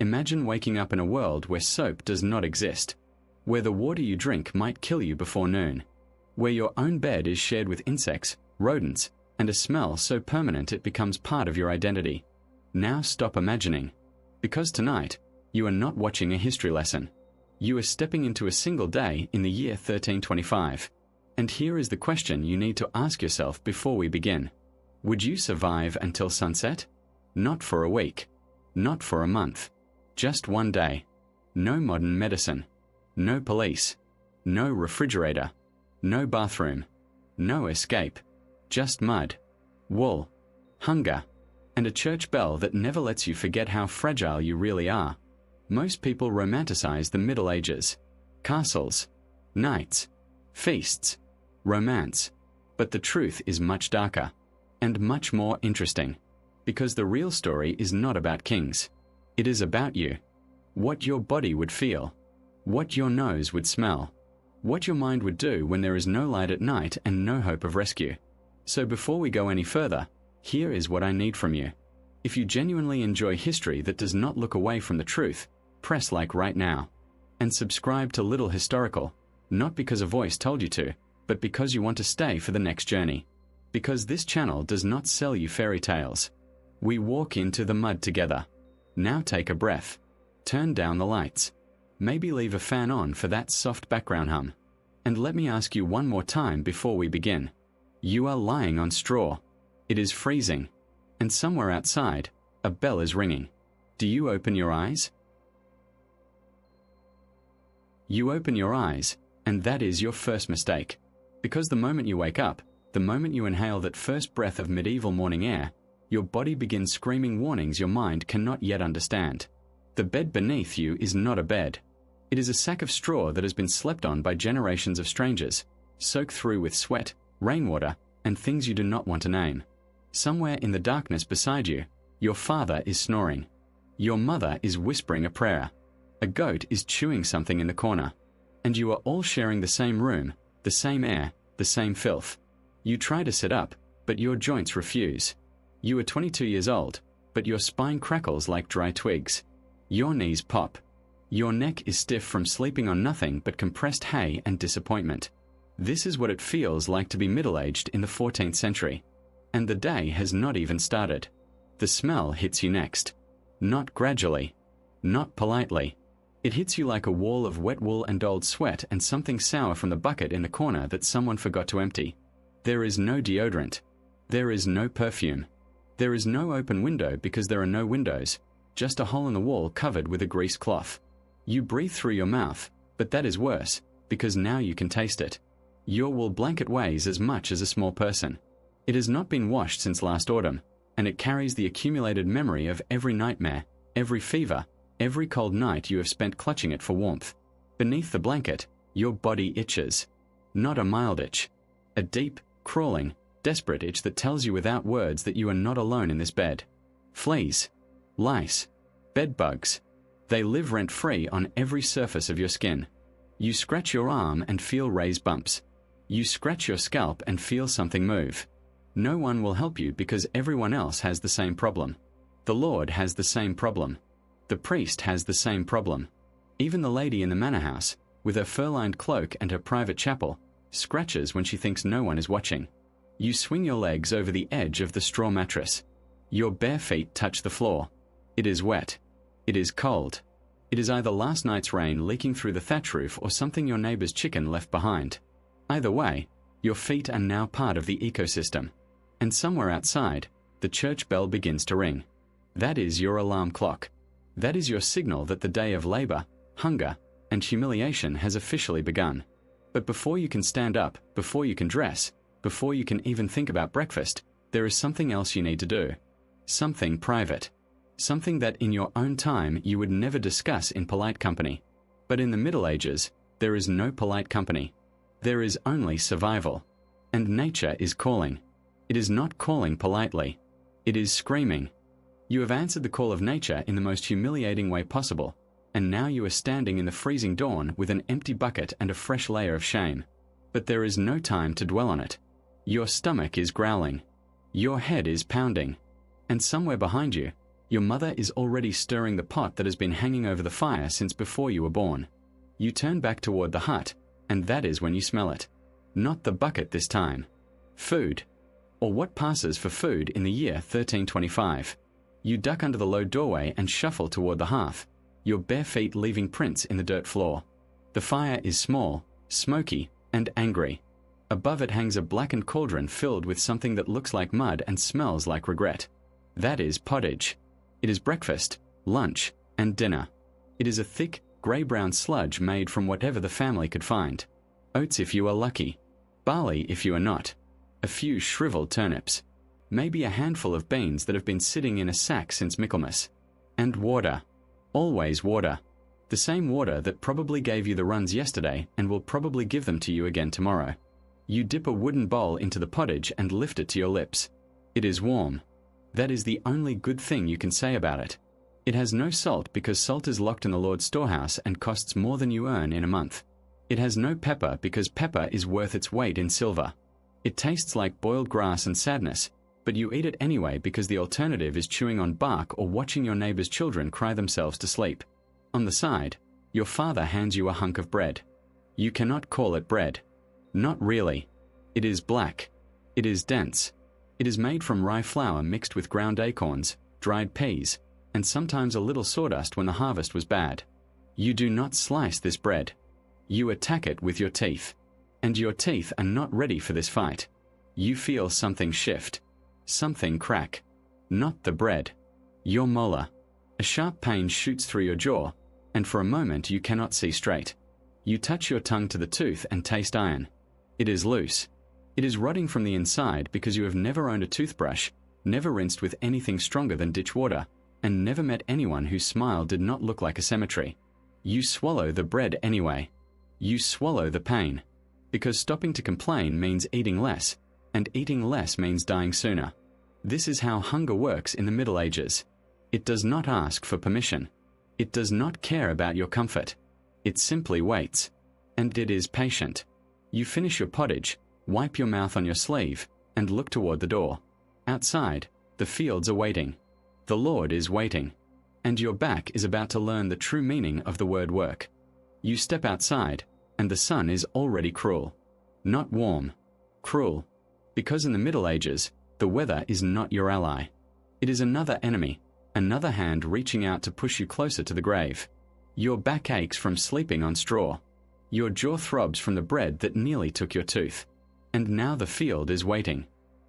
Imagine waking up in a world where soap does not exist, where the water you drink might kill you before noon, where your own bed is shared with insects, rodents, and a smell so permanent it becomes part of your identity. Now stop imagining, because tonight, you are not watching a history lesson. You are stepping into a single day in the year 1325. And here is the question you need to ask yourself before we begin. Would you survive until sunset? Not for a week. Not for a month. Just one day. No modern medicine. No police. No refrigerator. No bathroom. No escape. Just mud, wool, hunger, and a church bell that never lets you forget how fragile you really are. Most people romanticize the Middle Ages. Castles, knights, feasts, romance. But the truth is much darker and much more interesting, because the real story is not about kings. It is about you. What your body would feel, what your nose would smell, what your mind would do when there is no light at night and no hope of rescue. So before we go any further, here is what I need from you. If you genuinely enjoy history that does not look away from the truth, press like right now. And subscribe to Little Historical, not because a voice told you to, but because you want to stay for the next journey. Because this channel does not sell you fairy tales. We walk into the mud together. Now take a breath. Turn down the lights. Maybe leave a fan on for that soft background hum. And let me ask you one more time before we begin. You are lying on straw. It is freezing. And somewhere outside, a bell is ringing. Do you open your eyes? You open your eyes, and that is your first mistake. Because the moment you wake up, the moment you inhale that first breath of medieval morning air, your body begins screaming warnings your mind cannot yet understand. The bed beneath you is not a bed. It is a sack of straw that has been slept on by generations of strangers, soaked through with sweat, rainwater, and things you do not want to name. Somewhere in the darkness beside you, your father is snoring. Your mother is whispering a prayer. A goat is chewing something in the corner. And you are all sharing the same room, the same air, the same filth. You try to sit up, but your joints refuse. You are 22 years old, but your spine crackles like dry twigs. Your knees pop. Your neck is stiff from sleeping on nothing but compressed hay and disappointment. This is what it feels like to be middle-aged in the 14th century. And the day has not even started. The smell hits you next. Not gradually. Not politely. It hits you like a wall of wet wool and old sweat and something sour from the bucket in the corner that someone forgot to empty. There is no deodorant. There is no perfume. There is no open window because there are no windows, just a hole in the wall covered with a greased cloth. You breathe through your mouth, but that is worse, because now you can taste it. Your wool blanket weighs as much as a small person. It has not been washed since last autumn, and it carries the accumulated memory of every nightmare, every fever, every cold night you have spent clutching it for warmth. Beneath the blanket, your body itches. Not a mild itch. A deep, crawling, desperate itch that tells you without words that you are not alone in this bed. Fleas, lice, bed bugs. They live rent-free on every surface of your skin. You scratch your arm and feel raised bumps. You scratch your scalp and feel something move. No one will help you because everyone else has the same problem. The Lord has the same problem. The priest has the same problem. Even the lady in the manor house, with her fur-lined cloak and her private chapel, scratches when she thinks no one is watching. You swing your legs over the edge of the straw mattress. Your bare feet touch the floor. It is wet. It is cold. It is either last night's rain leaking through the thatch roof or something your neighbor's chicken left behind. Either way, your feet are now part of the ecosystem. And somewhere outside, the church bell begins to ring. That is your alarm clock. That is your signal that the day of labor, hunger, and humiliation has officially begun. But before you can stand up, before you can dress, before you can even think about breakfast, there is something else you need to do. Something private. Something that in your own time you would never discuss in polite company. But in the Middle Ages, there is no polite company. There is only survival. And nature is calling. It is not calling politely. It is screaming. You have answered the call of nature in the most humiliating way possible, and now you are standing in the freezing dawn with an empty bucket and a fresh layer of shame. But there is no time to dwell on it. Your stomach is growling. Your head is pounding. And somewhere behind you, Your mother is already stirring the pot that has been hanging over the fire since before you were born. You turn back toward the hut, and that is when you smell it. Not the bucket this time. Food. Or what passes for food in the year 1325. You duck under the low doorway and shuffle toward the hearth, your bare feet leaving prints in the dirt floor. The fire is small, smoky, and angry. Above it hangs a blackened cauldron filled with something that looks like mud and smells like regret. That is pottage. It is breakfast, lunch, and dinner. It is a thick, grey-brown sludge made from whatever the family could find. Oats if you are lucky. Barley if you are not. A few shriveled turnips. Maybe a handful of beans that have been sitting in a sack since Michaelmas. And water. Always water. The same water that probably gave you the runs yesterday and will probably give them to you again tomorrow. You dip a wooden bowl into the pottage and lift it to your lips. It is warm. That is the only good thing you can say about it. It has no salt because salt is locked in the Lord's storehouse and costs more than you earn in a month. It has no pepper because pepper is worth its weight in silver. It tastes like boiled grass and sadness, but you eat it anyway because the alternative is chewing on bark or watching your neighbor's children cry themselves to sleep. On the side, your father hands you a hunk of bread. You cannot call it bread. Not really. It is black. It is dense. It is made from rye flour mixed with ground acorns, dried peas, and sometimes a little sawdust when the harvest was bad. You do not slice this bread. You attack it with your teeth. And your teeth are not ready for this fight. You feel something shift. Something crack. Not the bread. Your molar. A sharp pain shoots through your jaw, and for a moment you cannot see straight. You touch your tongue to the tooth and taste iron. It is loose. It is rotting from the inside because you have never owned a toothbrush, never rinsed with anything stronger than ditch water, and never met anyone whose smile did not look like a cemetery. You swallow the bread anyway. You swallow the pain. Because stopping to complain means eating less, and eating less means dying sooner. This is how hunger works in the Middle Ages. It does not ask for permission. It does not care about your comfort. It simply waits. And it is patient. You finish your pottage, wipe your mouth on your sleeve, and look toward the door. Outside, the fields are waiting. The Lord is waiting. And your back is about to learn the true meaning of the word work. You step outside, and the sun is already cruel. Not warm. Cruel. Because in the Middle Ages, the weather is not your ally. It is another enemy, another hand reaching out to push you closer to the grave. Your back aches from sleeping on straw. Your jaw throbs from the bread that nearly took your tooth. And now the field is waiting.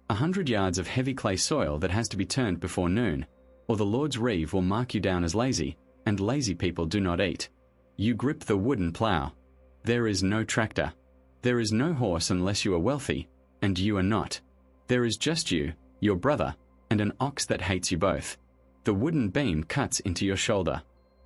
100 yards of heavy clay soil that has to be turned before noon, or the Lord's reeve will mark you down as lazy, and lazy people do not eat. You grip the wooden plow. There is no tractor. There is no horse unless you are wealthy, and you are not. There is just you, your brother, and an ox that hates you both. The wooden beam cuts into your shoulder.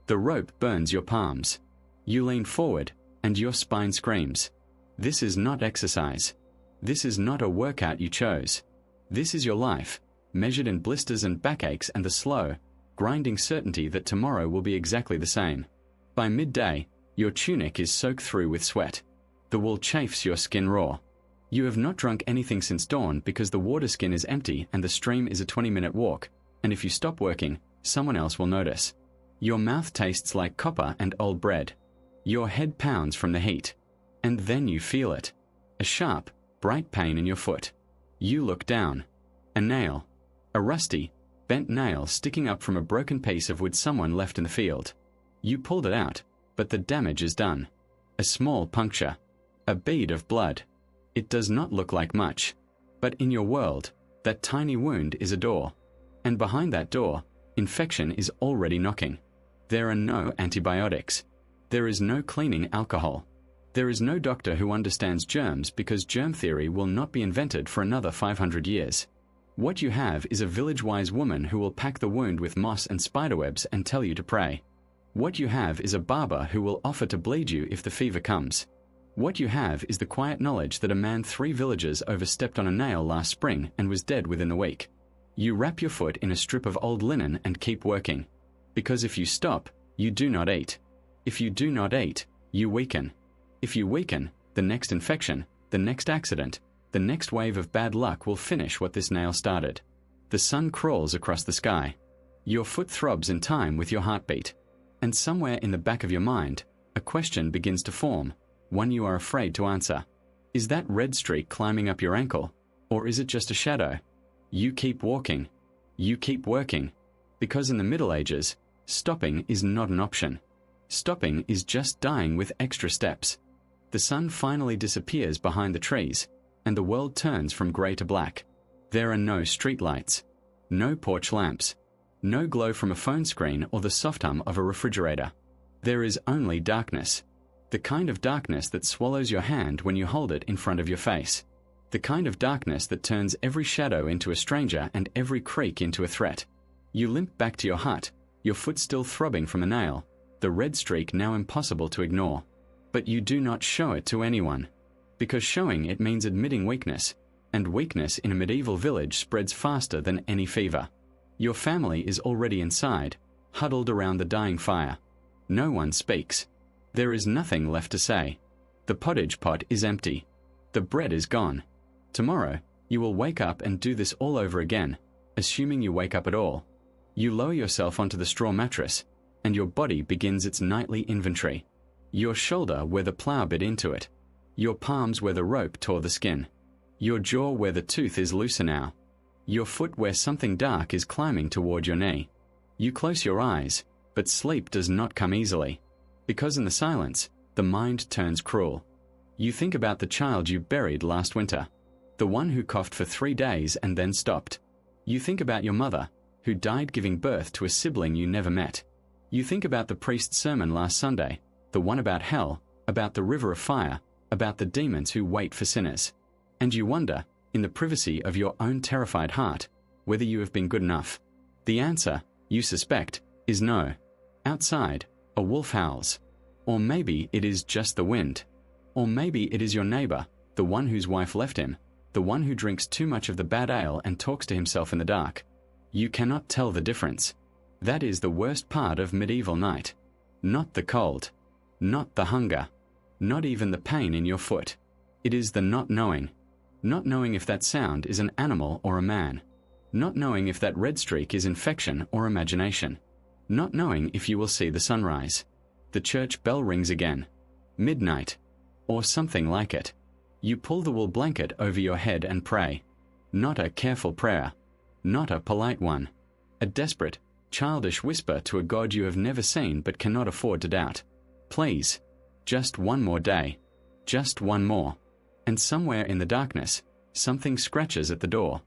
The rope burns your palms. You lean forward, and your spine screams. This is not exercise. This is not a workout you chose. This is your life, measured in blisters and backaches and the slow, grinding certainty that tomorrow will be exactly the same. By midday, your tunic is soaked through with sweat. The wool chafes your skin raw. You have not drunk anything since dawn because the water skin is empty and the stream is a 20-minute walk, and if you stop working, someone else will notice. Your mouth tastes like copper and old bread. Your head pounds from the heat. And then you feel it. A sharp, bright pain in your foot. You look down. A nail. A rusty, bent nail sticking up from a broken piece of wood someone left in the field. You pulled it out, but the damage is done. A small puncture. A bead of blood. It does not look like much. But in your world, that tiny wound is a door. And behind that door, infection is already knocking. There are no antibiotics. There is no cleaning alcohol. There is no doctor who understands germs because germ theory will not be invented for another 500 years. What you have is a village-wise woman who will pack the wound with moss and spiderwebs and tell you to pray. What you have is a barber who will offer to bleed you if the fever comes. What you have is the quiet knowledge that a man 3 villages overstepped on a nail last spring and was dead within the week. You wrap your foot in a strip of old linen and keep working. Because if you stop, you do not eat. If you do not eat, you weaken. If you weaken, the next infection, the next accident, the next wave of bad luck will finish what this nail started. The sun crawls across the sky. Your foot throbs in time with your heartbeat. And somewhere in the back of your mind, a question begins to form, one you are afraid to answer. Is that red streak climbing up your ankle? Or is it just a shadow? You keep walking. You keep working. Because in the Middle Ages, stopping is not an option. Stopping is just dying with extra steps. The sun finally disappears behind the trees, and the world turns from grey to black. There are no streetlights, no porch lamps, no glow from a phone screen or the soft hum of a refrigerator. There is only darkness. The kind of darkness that swallows your hand when you hold it in front of your face. The kind of darkness that turns every shadow into a stranger and every creak into a threat. You limp back to your hut, your foot still throbbing from a nail, the red streak now impossible to ignore. But you do not show it to anyone. Because showing it means admitting weakness, and weakness in a medieval village spreads faster than any fever. Your family is already inside, huddled around the dying fire. No one speaks. There is nothing left to say. The pottage pot is empty. The bread is gone. Tomorrow, you will wake up and do this all over again, assuming you wake up at all. You lower yourself onto the straw mattress, and your body begins its nightly inventory. Your shoulder where the plow bit into it. Your palms where the rope tore the skin. Your jaw where the tooth is looser now. Your foot where something dark is climbing toward your knee. You close your eyes, but sleep does not come easily. Because in the silence, the mind turns cruel. You think about the child you buried last winter. The one who coughed for 3 days and then stopped. You think about your mother, who died giving birth to a sibling you never met. You think about the priest's sermon last Sunday, the one about hell, about the river of fire, about the demons who wait for sinners. And you wonder, in the privacy of your own terrified heart, whether you have been good enough. The answer, you suspect, is no. Outside, a wolf howls. Or maybe it is just the wind. Or maybe it is your neighbor, the one whose wife left him, the one who drinks too much of the bad ale and talks to himself in the dark. You cannot tell the difference. That is the worst part of medieval night. Not the cold. Not the hunger. Not even the pain in your foot. It is the not knowing. Not knowing if that sound is an animal or a man. Not knowing if that red streak is infection or imagination. Not knowing if you will see the sunrise. The church bell rings again. Midnight. Or something like it. You pull the wool blanket over your head and pray. Not a careful prayer. Not a polite one. A desperate, childish whisper to a God you have never seen but cannot afford to doubt. Please. Just one more day. Just one more. And somewhere in the darkness, something scratches at the door.